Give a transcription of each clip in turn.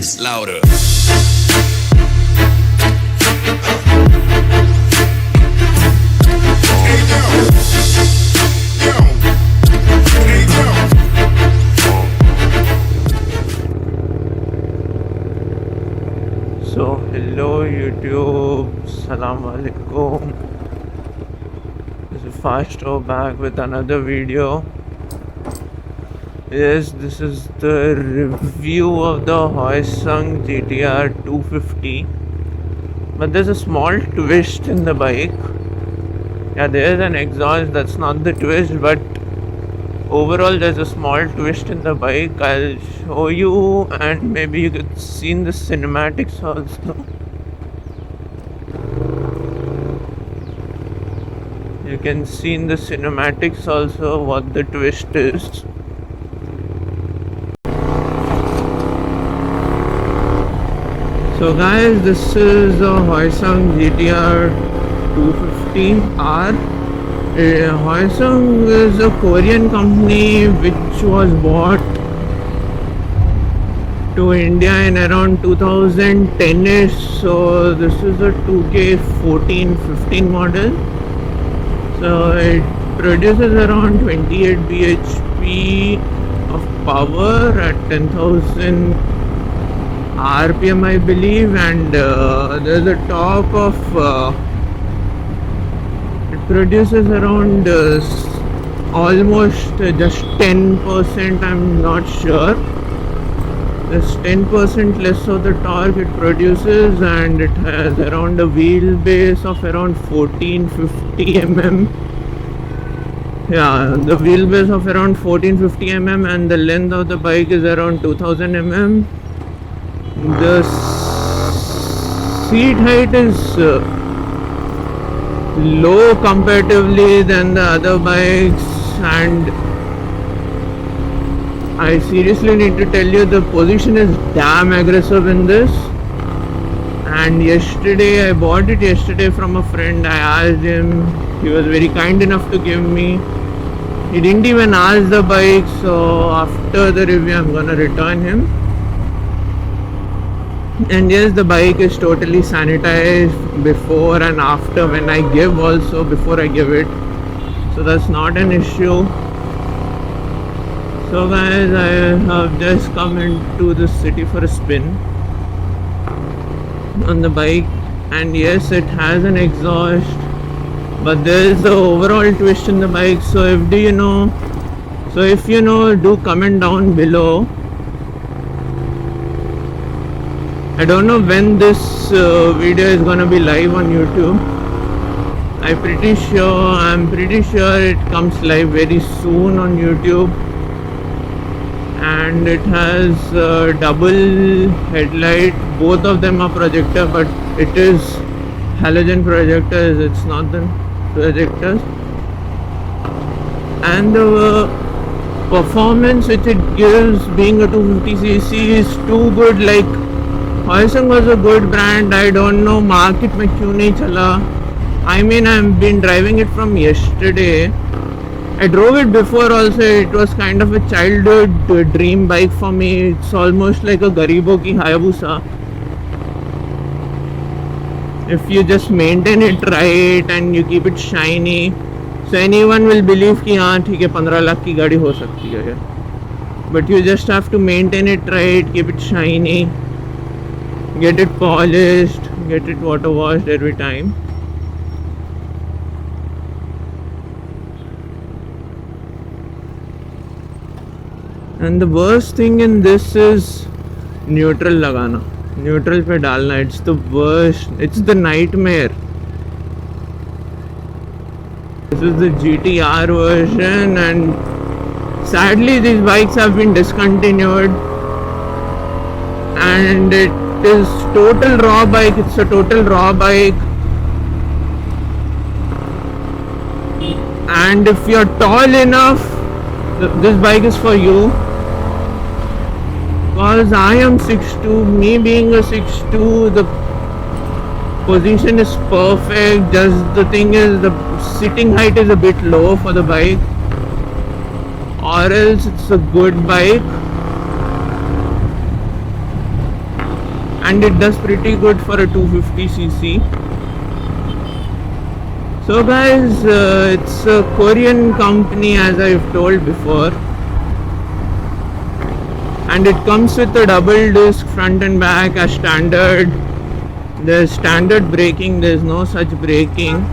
Please, louder. So hello YouTube, Assalamu alaikum. This is Fastto back with another video. Yes, this is the review of the Hyosung Gtr 250. But there's a small twist in the bike. Yeah, there is an exhaust, that's not the twist, but overall there's a small twist in the bike. I'll show you, and maybe you could see in the cinematics also. You can see in the cinematics also what the twist is. So guys, this is a Hyosung Gtr 250R. Hyosung is a Korean company which was bought to India in around 2010ish. So this is a 2K14-15 model. So it produces around 28 bhp of power at 10,000 RPM, I believe, and there's a top of it produces around almost just 10%. I'm not sure. There's 10% less of the torque it produces, and it has around a wheelbase of around 1450 mm. Yeah, the wheelbase of around 1450 mm, and the length of the bike is around 2000 mm. The seat height is low comparatively than the other bikes, and I seriously need to tell you the position is damn aggressive in this. And yesterday, I bought it yesterday from a friend. I asked him, he was very kind enough to give me. He didn't even ask the bike, so after the review I'm gonna return him. And yes, the bike is totally sanitized before and after, when I give also, before I give it, so that's not an issue. So guys, I have just come into the city for a spin on the bike, and yes, it has an exhaust, but there is the overall twist in the bike. So if you know, do comment down below. I don't know when this video is gonna be live on YouTube. I'm pretty sure it comes live very soon on YouTube. And it has double headlight. Both of them are projector, but it is halogen projectors, it's not the projectors. And the performance which it gives, being a 250cc, is too good. Like, Hyosung was a good brand. I don't know market में क्यों नहीं चला. I mean, I've been driving it from yesterday. I drove it before also. It was kind of a childhood dream bike for me. It's almost like a Garibo ki Hayabusa. If you just maintain it right and you keep it shiny, so anyone will believe कि हाँ ठीक है 15 लाख की गाड़ी हो सकती है. But you just have to maintain it right, keep it shiny, get it polished, get it water washed every time. And the worst thing in this is neutral लगाना. Neutral पे डालना. It's the worst. It's the nightmare. This is the GTR version, and sadly these bikes have been discontinued. And it is total raw bike. It's a total raw bike. And if you're tall enough, this bike is for you. Because I am 6'2", me being a 6'2", the position is perfect. Just the thing is, the sitting height is a bit low for the bike, or else it's a good bike. and it does pretty good for a 250cc. So guys, it's a Korean company, as I've told before, and it comes with a double disc front and back as standard. There's standard braking, there's no such braking.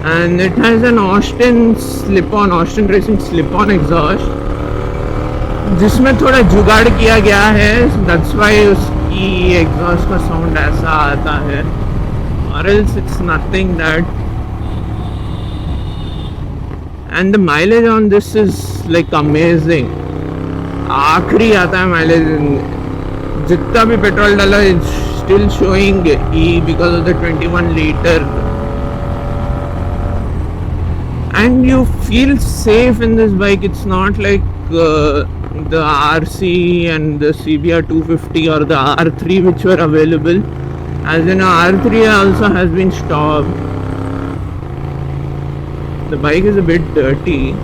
And it has an Austin Racing slip-on exhaust, जिसमें थोड़ा जुगाड़ किया गया है. That's why उसकी exhaust का sound ऐसा आता है, or else it's nothing that. And the mileage on this is like amazing. आखिरी आता है माइलेज, जितना भी पेट्रोल डाला it's still showing E because of the 21 liter. And you feel safe in this bike. It's not like the RC and the CBR 250 or the R3 which were available. As in, R3 also has been stopped. The bike is a bit dirty.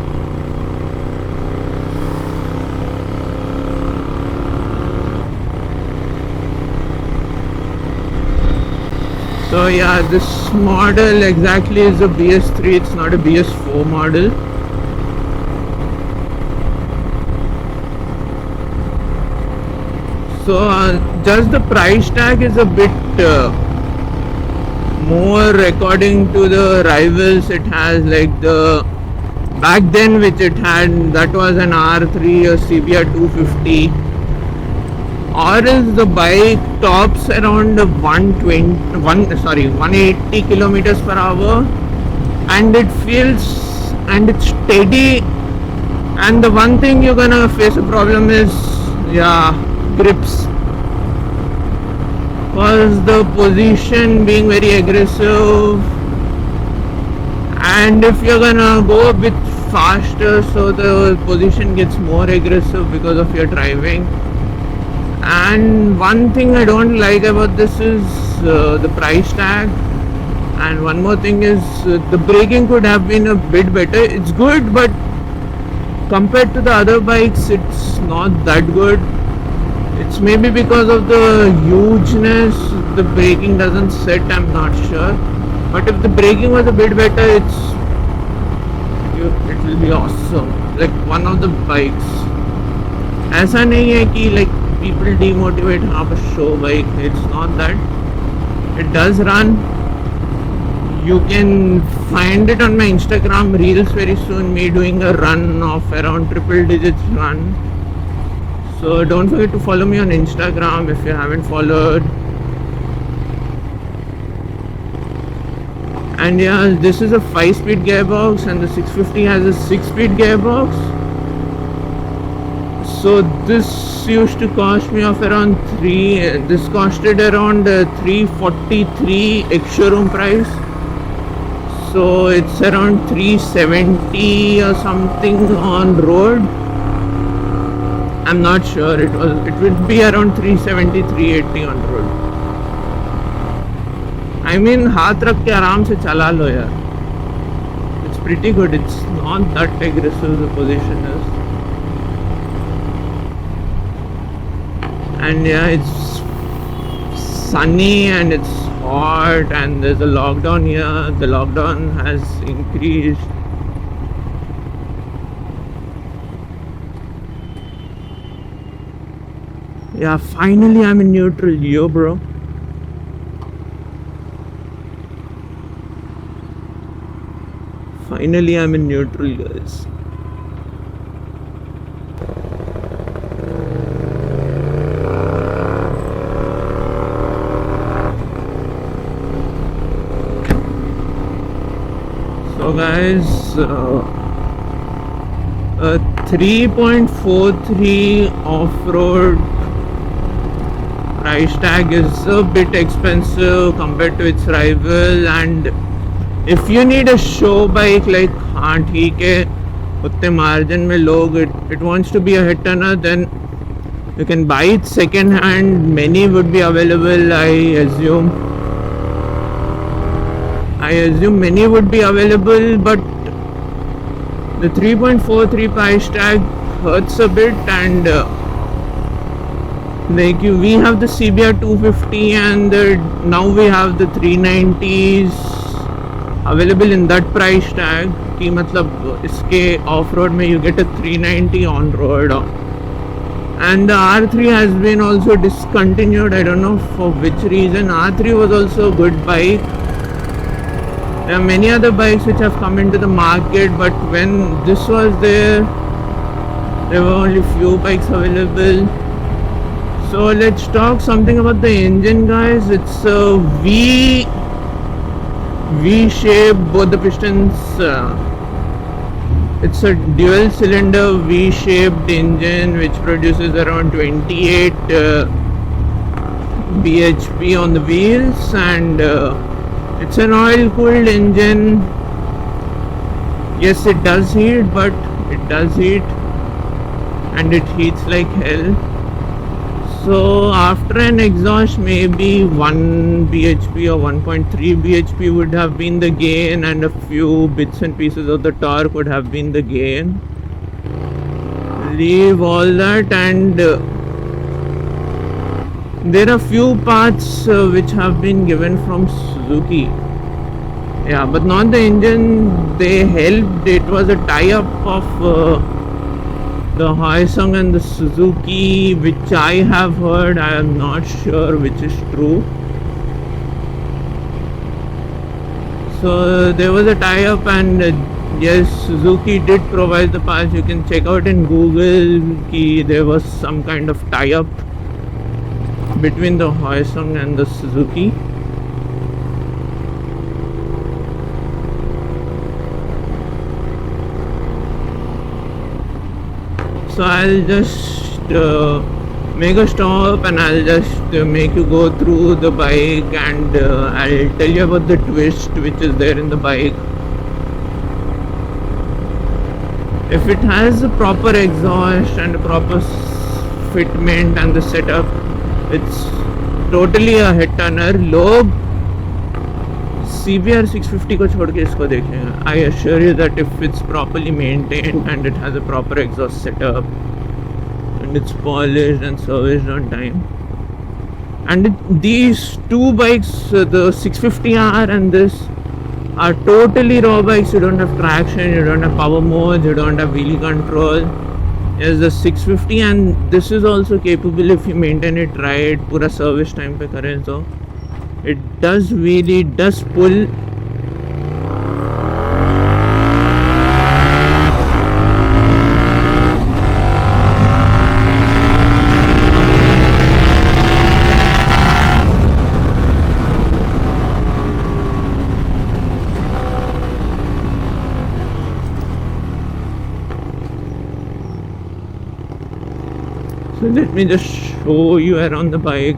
So yeah, this model exactly is a BS3, it's not a BS4 model. So just the price tag is a bit more according to the rivals. It has like the back then which it had, that was an R3 or CBR 250, or is the bike tops around 180 kilometers per hour, and it feels, and it's steady. And the one thing you're gonna face a problem is grips, because the position being very aggressive, and if you're gonna go a bit faster, so the position gets more aggressive because of your driving. And one thing I don't like about this is the price tag. And one more thing is the braking could have been a bit better. It's good, but compared to the other bikes, it's not that good. It's maybe because of the hugeness, the braking doesn't set, I'm not sure. But if the braking was a bit better, it will be awesome. Like one of the bikes. ऐसा नहीं है कि like people demotivate half a show bike. It's not that. It does run. You can find it on my Instagram reels very soon, me doing a run of around triple digits run. So don't forget to follow me on Instagram if you haven't followed. And yeah, this is a 5-speed gearbox and the 650 has a 6-speed gearbox. So this used to cost me of around this costed around 343 ex-showroom price. So it's around 370 or something on road. I'm not sure, it would be around 370, 380 on road. I mean, हाथ रख के आराम से चला लो यार. It's pretty good. It's not that aggressive, the position is. And yeah, it's sunny and it's hot and there's a lockdown here. The lockdown has increased. Yeah, finally I'm in neutral, yo bro. Finally I'm in neutral, guys. So guys, a 3.43 off-road price tag is a bit expensive compared to its rival, and if you need a show bike like हाँ ठीक है उतने margin में लोग it wants to be a head turner, then you can buy it second hand. Many would be available, I assume many would be available, but The 3.43 price tag hurts a bit, and we have the CBR 250, and now we have the 390s available in that price tag. कि मतलब इसके off road में you get a 390 on road, and the R3 has been also discontinued. I don't know for which reason. R3 was also a good bike. There are many other bikes which have come into the market, but when this was there were only few bikes available. So let's talk something about the engine, guys. It's a V shape, both the pistons. It's a dual cylinder V shaped engine which produces around 28 bhp on the wheels, and it's an oil cooled engine. Yes, it does heat, but it does heat, and it heats like hell. So after an exhaust, maybe 1 bhp or 1.3 bhp would have been the gain, and a few bits and pieces of the torque would have been the gain. Leave all that, and there are few parts which have been given from Suzuki. Yeah, but not the engine. They helped. It was a tie-up of the Hyosung and the Suzuki, which I have heard. I am not sure which is true. So there was a tie-up, and yes, Suzuki did provide the parts. You can check out in Google ki there was some kind of tie-up between the Hyosung and the Suzuki. So I'll just make a stop, and I'll just make you go through the bike, and I'll tell you about the twist which is there in the bike. If it has a proper exhaust and a proper fitment and the setup, it's totally a head turner. लोग CBR 650 को छोड़ के इसको देखेंगे. I assure you that if it's properly maintained and it has a proper exhaust setup and it's polished and serviced on time, and these two bikes, the 650R and this, are totally raw bikes. You don't have traction, you don't have power modes, you don't have wheelie control. Yes, the 650, and this is also capable if you maintain it right, पूरा service time पे करें तो it really does pull. So let me just show you around the bike.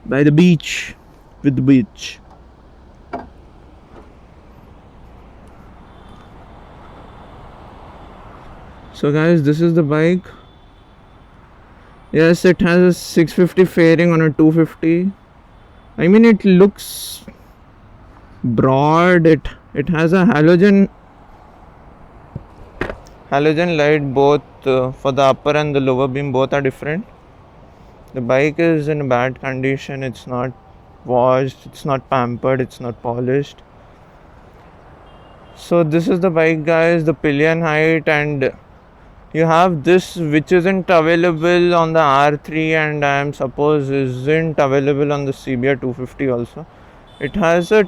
By the beach, with the beach. So guys, this is the bike. Yes, it has a 650 fairing on a 250. I mean, it looks broad. It has a halogen light, both for the upper and the lower beam. Both are different. The bike is in bad condition. It's not washed, it's not pampered, it's not polished. So this is the bike, guys, the pillion height, and you have this which isn't available on the R3, and I am suppose isn't available on the CBR 250 also. It has a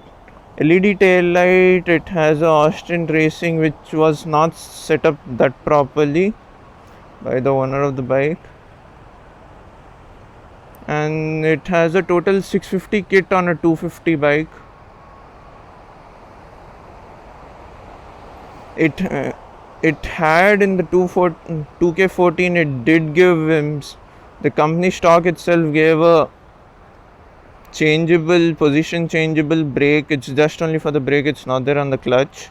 LED tail light. It has a Austin Racing, which was not set up that properly by the owner of the bike, and it has a total 650 kit on a 250 bike. It had in the 2K14, it did give him, the company stock itself gave a position changeable brake. It's just only for the brake, it's not there on the clutch.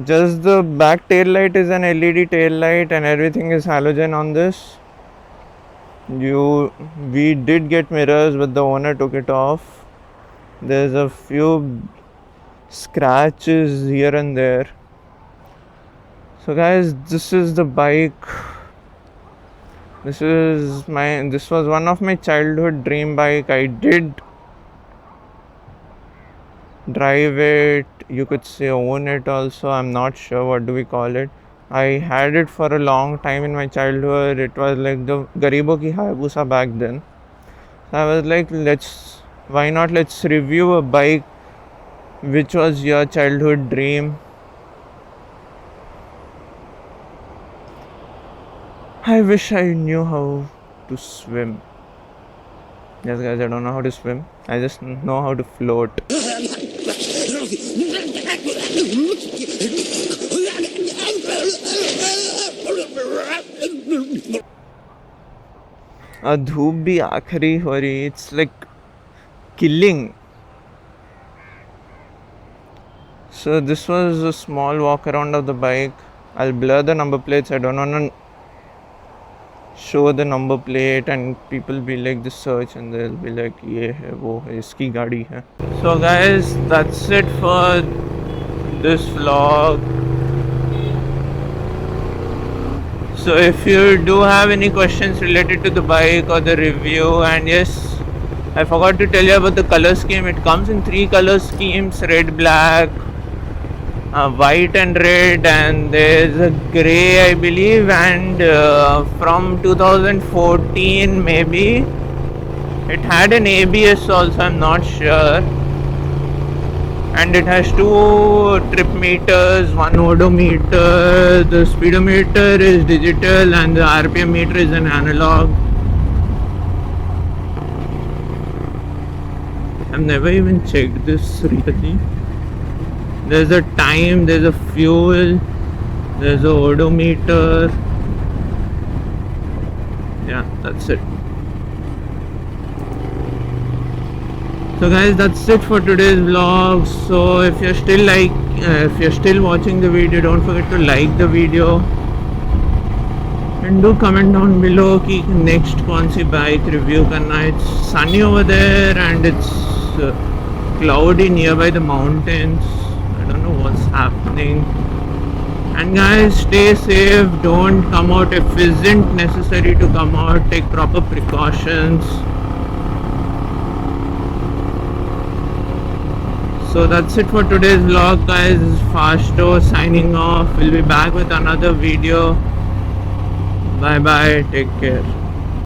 Just the back tail light is an LED tail light, and everything is halogen on this. We did get mirrors, but the owner took it off. There's a few scratches here and there. So guys, this is the bike. This was one of my childhood dream bike. I did drive it, you could say own it also, I'm not sure what do we call it. I had it for a long time in my childhood. It was like the Garibo ki Hayabusa back then. So I was like, why not let's review a bike which was your childhood dream. I wish I knew how to swim. Yes guys, I don't know how to swim. I just know how to float. धूप भी आखिरी हो रही. It's like killing. So this was a small walk around of the bike. I'll blur the number plates. I don't want to show the number plate and people be like this search and they'll be like ye hai wo hai iski gaadi hai. So guys, that's it for this vlog. So if you do have any questions related to the bike or the review, and yes, I forgot to tell you about the color scheme. It comes in 3 color schemes: red, black, white and red, and there's a grey I believe, and from 2014 maybe it had an ABS also, I'm not sure, and it has 2 trip meters, 1 odometer. The speedometer is digital and the RPM meter is an analog. I've never even checked this really. There's a time, there's a fuel, there's a odometer. Yeah, that's it. So guys, that's it for today's vlog. So if you're still watching the video, don't forget to like the video and do comment down below कि next कौन सी bike review करना है. It's sunny over there and it's cloudy nearby the mountains. I don't know what's happening. And guys, stay safe. Don't come out if it isn't necessary to come out. Take proper precautions. So that's it for today's vlog guys. This is Fastto signing off. We'll be back with another video. Bye bye. Take care.